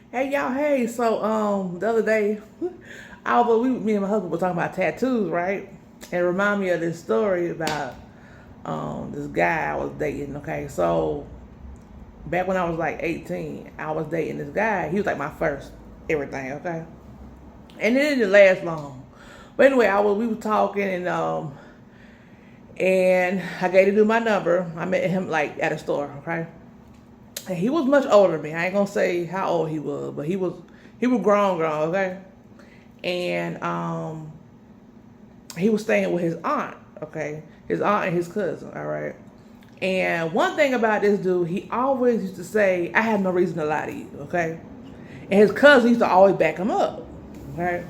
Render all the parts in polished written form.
Hey y'all, hey. So the other day, me and my husband were talking about tattoos, right? And it reminded me of this story about this guy I was dating. Okay, so back when I was like 18, I was dating this guy. He was like my first everything. Okay, and it didn't last long. But anyway, we were talking and I gave him my number. I met him like at a store. Okay, and he was much older than me. I ain't gonna say how old he was, but he was grown. Okay, and he was staying with his aunt, okay? His aunt and his cousin, all right? And one thing about this dude, he always used to say, I have no reason to lie to you, okay? And his cousin used to always back him up, okay?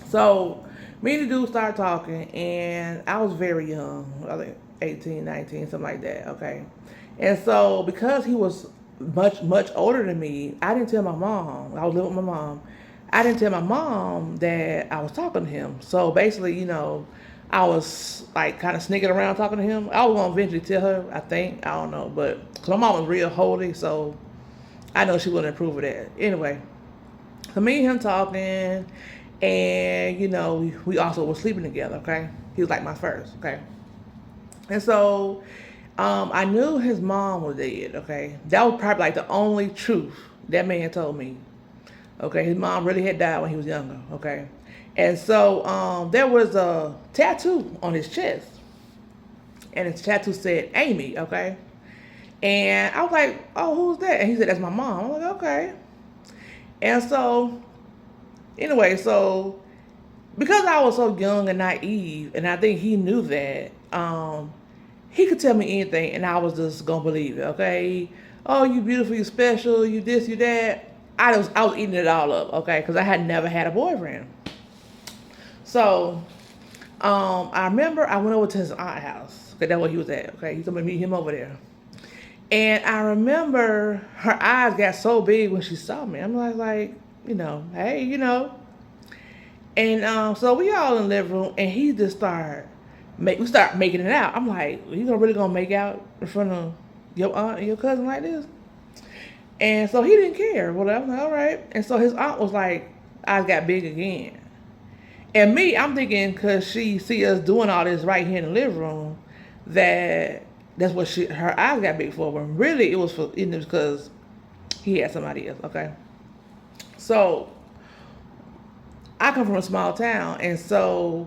So me and the dude started talking, and I was very young, I think 18, 19, something like that, okay? And so because he was much older than me, I didn't tell my mom. I was living with my mom. I didn't tell my mom that I was talking to him. So basically, I was like kind of sneaking around talking to him. I was gonna eventually tell her. I think I don't know, but cause my mom was real holy, so I know she wouldn't approve of that. Anyway, so me and him talking, and we also were sleeping together. Okay, he was like my first. Okay, and so I knew his mom was dead. Okay, that was probably like the only truth that man told me. Okay, his mom really had died when he was younger. Okay, and so there was a tattoo on his chest, and his tattoo said Amy. Okay, and I was like, "Oh, who's that?" And he said, "That's my mom." I'm like, "Okay." And so anyway, so because I was so young and naive, and I think he knew that, he could tell me anything, and I was just gonna believe it. Okay, oh, you beautiful, you special, you this, you that. I was eating it all up. Okay, because I had never had a boyfriend. So I remember I went over to his aunt house. Okay, that's where he was at. Okay, he told me to meet him over there. And I remember her eyes got so big when she saw me. I'm like, hey, And so we all in the living room, and he just we start making it out. I'm like, you gonna really gonna make out in front of your aunt and your cousin like this? And so he didn't care. Well, I was like, all right. And so his aunt was like, eyes got big again. And me, I'm thinking because she see us doing all this right here in the living room, that that's what her eyes got big for. When really it was because he had somebody else. Okay, so I come from a small town, and so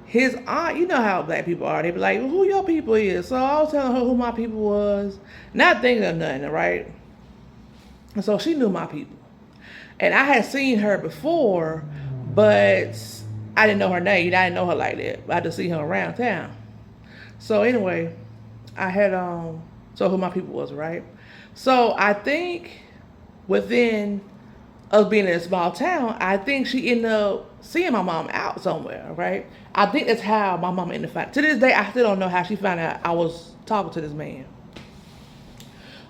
his aunt, you know how black people are. They be like, "Who your people is?" So I was telling her who my people was, not thinking of nothing, right? And so she knew my people, and I had seen her before, but I didn't know her name. I didn't know her like that. I just see her around town. So anyway, I had so who my people was, right? So I think within us being in a small town, I think she ended up seeing my mom out somewhere, right? I think that's how my mom ended up. To this day, I still don't know how she found out I was talking to this man.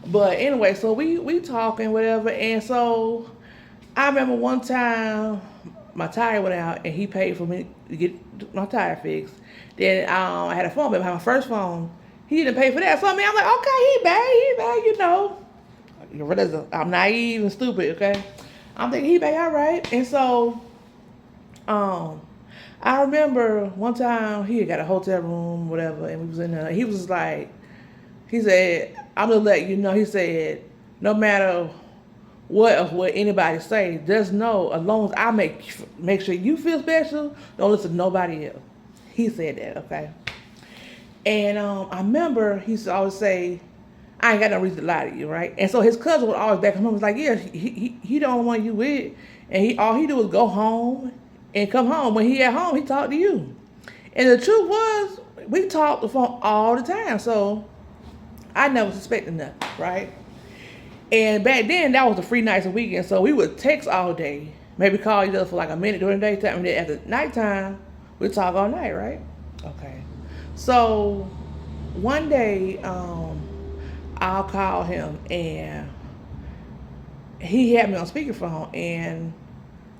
But anyway, so we talking whatever, and so I remember one time my tire went out, and he paid for me to get my tire fixed. Then I had a phone bill. I had my first phone. He didn't pay for that. So I mean, I'm like, okay, he paid, I'm naive and stupid, okay? I'm thinking he paid all right. And so um, I remember one time he had got a hotel room, whatever, and we was in there. He was like, he said, I'm gonna let you know. He said, no matter what anybody say, just know as long as I make sure you feel special, don't listen to nobody else. He said that, okay. And I remember he used to always say, I ain't got no reason to lie to you, right? And so his cousin would always back him up. Was like, yeah, he don't want you with, and he all he do is go home and come home. When he at home, he talk to you. And the truth was, we talked the phone all the time. So I never suspected nothing, right? And back then, that was the free nights and weekends, so we would text all day, maybe call each other for like a minute during the daytime, and then at the nighttime, we'd talk all night, right? Okay. So one day, I'll call him, and he had me on speakerphone, and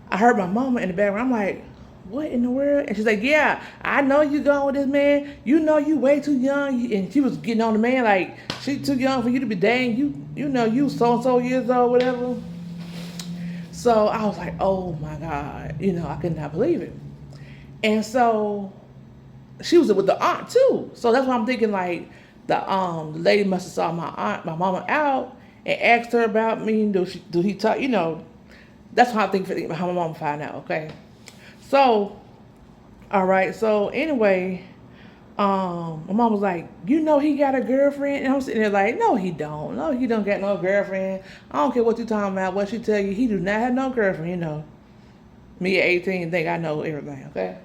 I heard my mama in the background. I'm like, what in the world? And she's like, yeah, I know you going with this man. You know you way too young. And she was getting on the man like, she too young for you to be dating. You know you so-and-so years old, whatever. So I was like, oh my God, I could not believe it. And so she was with the aunt too. So that's why I'm thinking like the lady must have saw my mama out and asked her about me. Do he talk? That's how I think how my mama found out. Okay, so all right. So anyway, my mom was like, he got a girlfriend, and I'm sitting there like, no, he don't. No, he don't got no girlfriend. I don't care what you talking about. What she tell you, he do not have no girlfriend. Me at 18 think I know everything. Okay,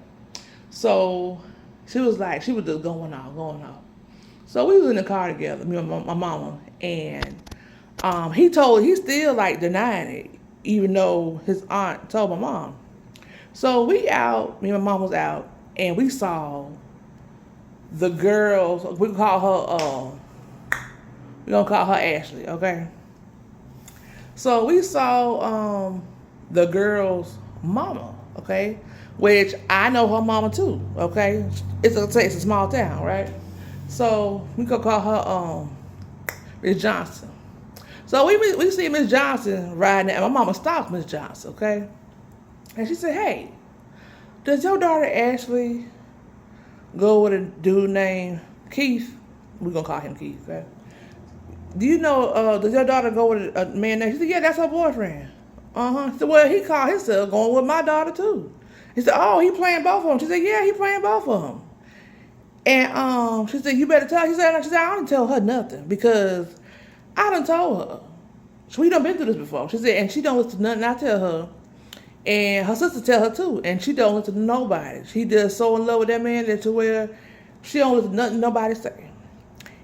so she was just going off, going off. So we was in the car together, me and my mama, and he still like denying it, even though his aunt told my mom. So we out, me and my mom was out, and we saw the girls. We're gonna call her Ashley, okay? So we saw the girl's mama, okay, which I know her mama too, okay. It's a small town, right? So we could call her Miss Johnson. So we see Miss Johnson riding, and my mama stopped Miss Johnson, okay? And she said, "Hey, does your daughter Ashley go with a dude named Keith?" We're gonna call him Keith, okay? "Do you know, does your daughter go with a man named?" She said, "Yeah, that's her boyfriend." So well, he called himself going with my daughter too. He said, "Oh, he playing both of them." She said, "Yeah, he playing both of them." And she said, "You better tell her." She said, "I don't tell her nothing because I done told her. So we done been through this before." She said, "And she don't listen to nothing I tell her. And her sister tell her too. And she don't listen to nobody. She just so in love with that man that to where she don't listen to nothing nobody say."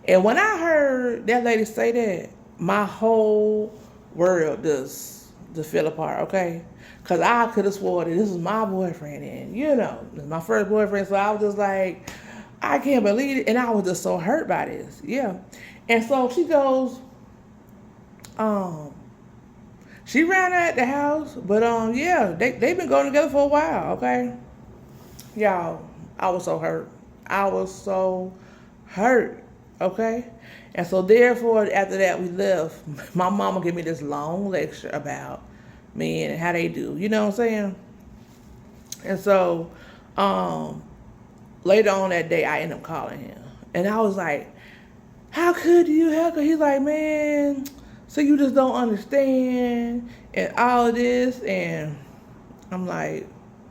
And when I heard that lady say that, my whole world just fell apart, okay? Because I could have swore that this was my boyfriend. And, this is my first boyfriend. So I was just like, I can't believe it. And I was just so hurt by this. Yeah. And so she goes, she ran out at the house. But, yeah, they've been going together for a while, okay? Y'all, I was so hurt. I was so hurt. Okay, and so therefore after that we left. My mama gave me this long lecture about men and how they do. You know what I'm saying? And so later on that day I ended up calling him, and I was like, "How could you? How could?" He's like, "Man, so you just don't understand and all of this." And I'm like,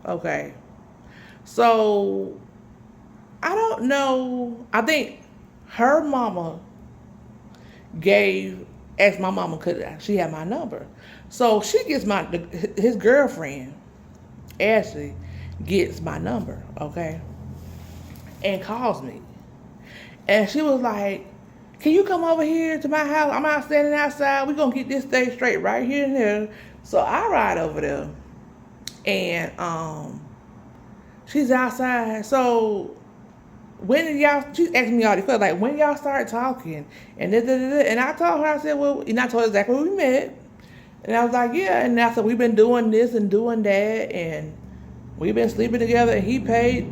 okay. So I don't know. I think her mama asked my mama could she have my number. So she gets his girlfriend, Ashley, gets my number, okay, and calls me. And she was like, "Can you come over here to my house? I'm out standing outside. We're gonna get this thing straight right here and there." So I ride over there, and she's outside. So when did y'all, she's asking me all these questions, like, when y'all start talking? And and I told her, I said, well, and I told her exactly where we met. And I was like, yeah. And I said, we've been doing this and doing that. And we've been sleeping together. And he paid,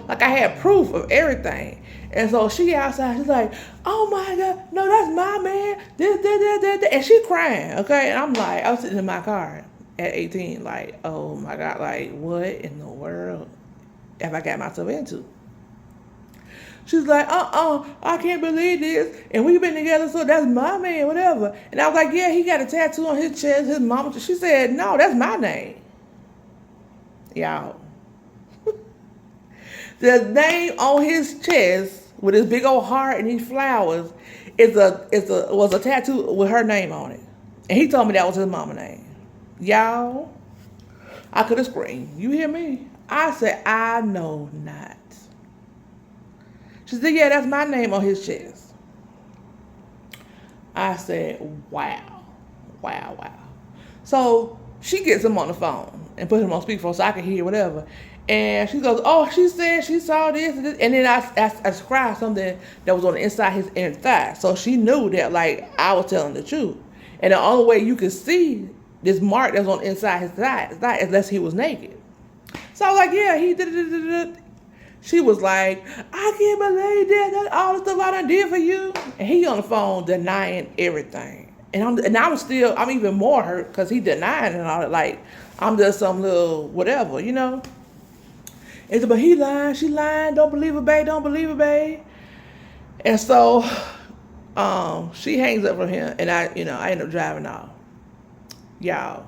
like I had proof of everything. And so she outside, she's like, "Oh my God, no, that's my man. This. And she crying, okay? And I'm like, I was sitting in my car at 18, like, oh my God, like, what in the world have I got myself into? She's like, I can't believe this. And we've been together, so that's my man, whatever. And I was like, yeah, he got a tattoo on his chest, his mama. She said, no, that's my name. Y'all. The name on his chest with his big old heart and these flowers was a tattoo with her name on it. And he told me that was his mama name. Y'all, I could have screamed. You hear me? I said, I know not. She said, yeah, that's my name on his chest. I said, wow. So she gets him on the phone and put him on speakerphone so I can hear whatever. And she goes, oh, she said she saw this and this. And then I described something that was on the inside his inner thigh. So she knew that, like, I was telling the truth. And the only way you could see this mark that's on inside his thigh is unless he was naked. So I was like, yeah, he did. She was like, I can't believe that all the stuff I done did for you. And he on the phone denying everything. And I'm even more hurt because he denied and all that. Like, I'm just some little whatever, you know? And so, but he lying, she lying, don't believe her, babe, don't believe her, babe. And so, she hangs up from him, and I end up driving off. Y'all.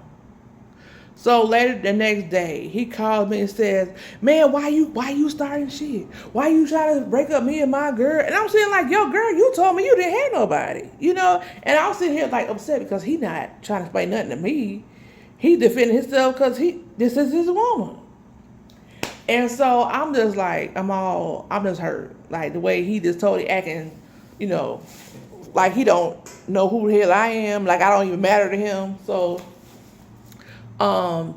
So later the next day, he calls me and says, "Man, why you starting shit? Why you trying to break up me and my girl?" And I'm saying like, "Yo, girl, you told me you didn't have nobody, you know." And I'm sitting here like upset because he not trying to explain nothing to me. He defending himself because this is his woman. And so I'm just like, I'm just hurt. Like the way he just totally acting, you know, like he don't know who the hell I am. Like I don't even matter to him. So, a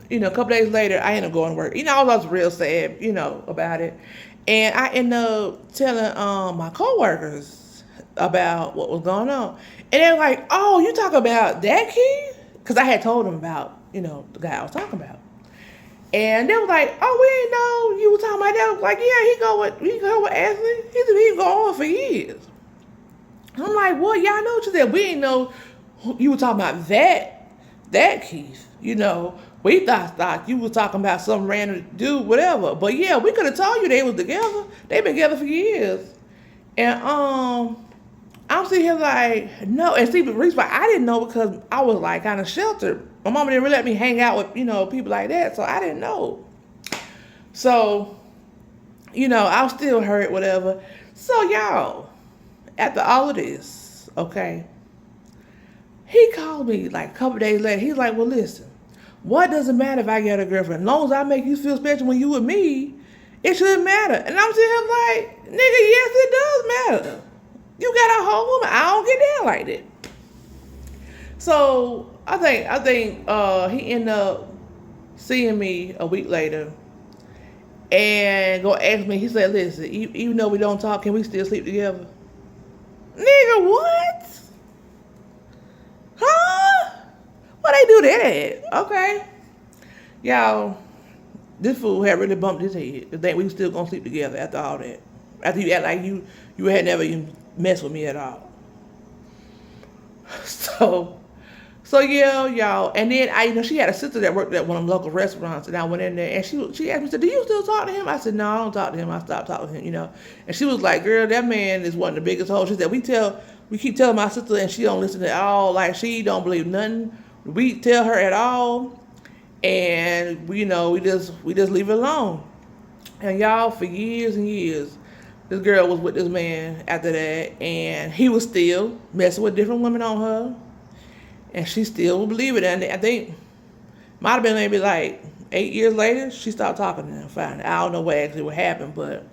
couple days later, I ended up going to work. I was real sad, about it. And I ended up telling my coworkers about what was going on. And they're like, "Oh, you talk about that kid?" Because I had told them about, the guy I was talking about. And they was like, "Oh, we ain't know you were talking about that." I was like, "Yeah, he go with Ashley. He go on for years." I'm like, "Well, y'all know what you said. We ain't know you were talking about that Keith. We thought you were talking about some random dude, whatever. But yeah, we could have told you they was together. They've been together for years." And I'm sitting here like, no. And see, the reason why I didn't know because I was like kind of sheltered. My mama didn't really let me hang out with, people like that. So I didn't know. So, I was still hurt, whatever. So y'all, after all of this, okay, he called me like a couple days later. He's like, "Well, listen, what does it matter if I get a girlfriend? As long as I make you feel special when you with me, it shouldn't matter." And I'm sitting here like, "Nigga, yes, it does matter. You got a whole woman. I don't get down like that." So I think he ended up seeing me a week later and go ask me. He said, "Listen, even though we don't talk, can we still sleep together?" Nigga, what? Huh? Why they do that? Okay. Y'all, this fool had really bumped his head to think we still gonna sleep together after all that. After you act like you had never even messed with me at all. So yeah, y'all. And then she had a sister that worked at one of them local restaurants, and I went in there and she asked me, said, "Do you still talk to him?" I said, "No, I don't talk to him. I stopped talking to him, And she was like, "Girl, that man is one of the biggest hoes." She said, we keep telling my sister and she don't listen at all. Like she don't believe nothing we tell her at all. And we just leave it alone. And y'all, for years and years, this girl was with this man after that, and he was still messing with different women on her. And she still would believe it. And I think might have been maybe like 8 years later, she stopped talking to him finally. I don't know what happened, but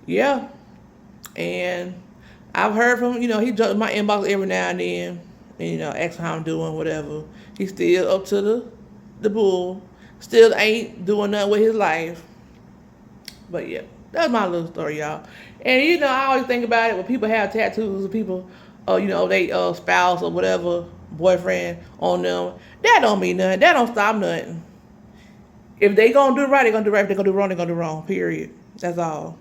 yeah. And I've heard from, he jumps in my inbox every now and then, and, asks how I'm doing, whatever. He's still up to the bull. Still ain't doing nothing with his life. But yeah, that's my little story, y'all. And, I always think about it when people have tattoos of people, they spouse or whatever, boyfriend on them. That don't mean nothing. That don't stop nothing. If they gonna do right, they gonna do right. If they gonna do wrong, they gonna do wrong. Period. That's all.